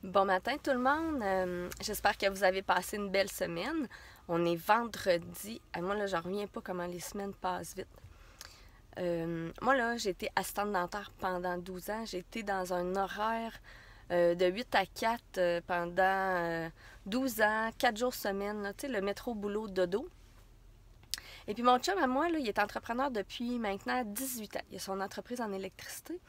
Bon matin tout le monde, j'espère que vous avez passé une belle semaine. On est vendredi. Moi là, j'en reviens pas comment les semaines passent vite. Moi là, j'ai été assistante dentaire pendant 12 ans. J'ai été dans un horaire de 8 à 4 pendant 12 ans, 4 jours semaine, là, tu sais, le métro boulot dodo. Et puis mon chum à moi, là, il est entrepreneur depuis maintenant 18 ans. Il a son entreprise en électricité.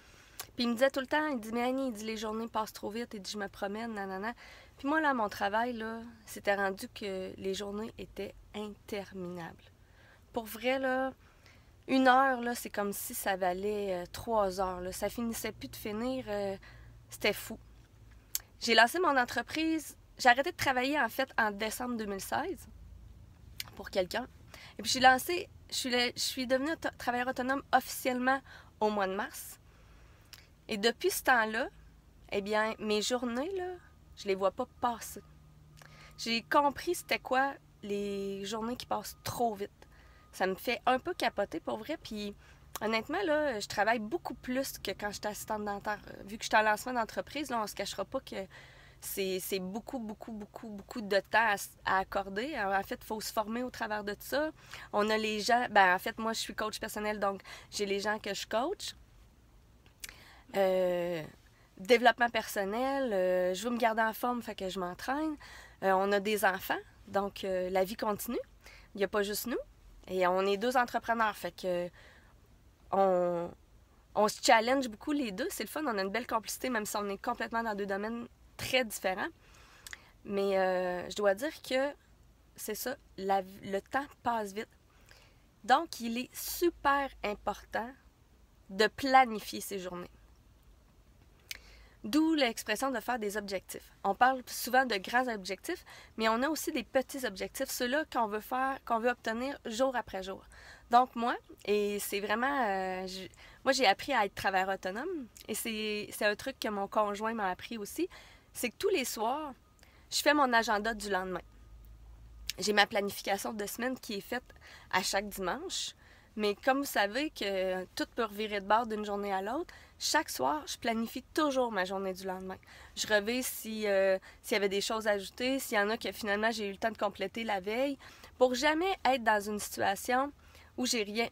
Puis il me disait tout le temps, il dit, mais Annie, il dit, les journées passent trop vite, il dit, je me promène, nanana. Puis moi, là, mon travail, là, c'était rendu que les journées étaient interminables. Pour vrai, là, 1 heure, là, c'est comme si ça valait 3 heures, là. Ça finissait plus de finir, c'était fou. J'ai lancé mon entreprise, j'ai arrêté de travailler, en fait, en décembre 2016 pour quelqu'un. Et puis j'ai lancé, je suis devenue travailleur autonome officiellement au mois de mars. Et depuis ce temps-là, eh bien, mes journées, là, je les vois pas passer. J'ai compris c'était quoi les journées qui passent trop vite. Ça me fait un peu capoter pour vrai, puis honnêtement, là, je travaille beaucoup plus que quand j'étais assistante dentaire. Vu que je suis en lancement d'entreprise, là, on se cachera pas que c'est beaucoup, beaucoup, beaucoup, beaucoup de temps à accorder. Alors, en fait, il faut se former au travers de ça. On a les gens, en fait, moi, je suis coach personnel, donc j'ai les gens que je coach. Développement personnel, je veux me garder en forme, fait que je m'entraîne. On a des enfants, donc la vie continue. Il n'y a pas juste nous. Et on est deux entrepreneurs, fait que on se challenge beaucoup les deux. C'est le fun, on a une belle complicité, même si on est complètement dans deux domaines très différents. Mais je dois dire que c'est ça, le temps passe vite. Donc, il est super important de planifier ses journées. D'où l'expression de faire des objectifs. On parle souvent de grands objectifs, mais on a aussi des petits objectifs, ceux-là qu'on veut faire, qu'on veut obtenir jour après jour. Donc moi, et c'est vraiment... moi, j'ai appris à être travailleur autonome, et c'est un truc que mon conjoint m'a appris aussi, c'est que tous les soirs, je fais mon agenda du lendemain. J'ai ma planification de semaine qui est faite à chaque dimanche. Mais comme vous savez que tout peut revirer de bord d'une journée à l'autre, chaque soir, je planifie toujours ma journée du lendemain. Je revise s'il y avait des choses à ajouter, s'il y en a que finalement j'ai eu le temps de compléter la veille, pour jamais être dans une situation où j'ai rien,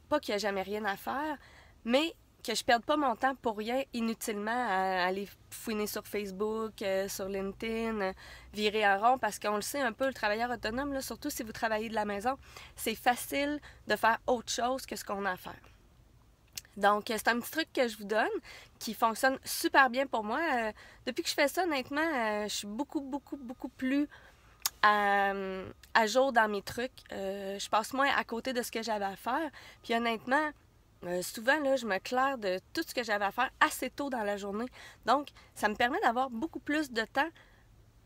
pas qu'il n'y a jamais rien à faire, mais que je ne perde pas mon temps pour rien inutilement à aller fouiner sur Facebook, sur LinkedIn, virer en rond, parce qu'on le sait un peu, le travailleur autonome, là, surtout si vous travaillez de la maison, c'est facile de faire autre chose que ce qu'on a à faire. Donc, c'est un petit truc que je vous donne qui fonctionne super bien pour moi. Depuis que je fais ça, honnêtement, je suis beaucoup, beaucoup, beaucoup plus à jour dans mes trucs. Je passe moins à côté de ce que j'avais à faire. Puis honnêtement, souvent, là, je me claire de tout ce que j'avais à faire assez tôt dans la journée. Donc, ça me permet d'avoir beaucoup plus de temps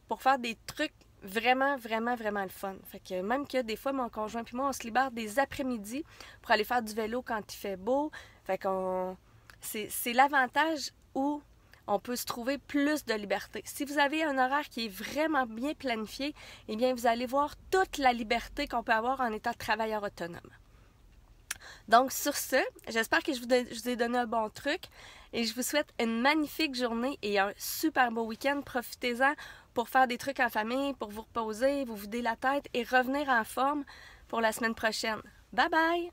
pour faire des trucs vraiment, vraiment, vraiment le fun. Fait que même que des fois, mon conjoint et moi, on se libère des après-midi pour aller faire du vélo quand il fait beau. Fait qu'on... C'est l'avantage où on peut se trouver plus de liberté. Si vous avez un horaire qui est vraiment bien planifié, eh bien, vous allez voir toute la liberté qu'on peut avoir en étant travailleur autonome. Donc, sur ce, j'espère que je vous ai donné un bon truc et je vous souhaite une magnifique journée et un super beau week-end. Profitez-en pour faire des trucs en famille, pour vous reposer, vous vider la tête et revenir en forme pour la semaine prochaine. Bye bye!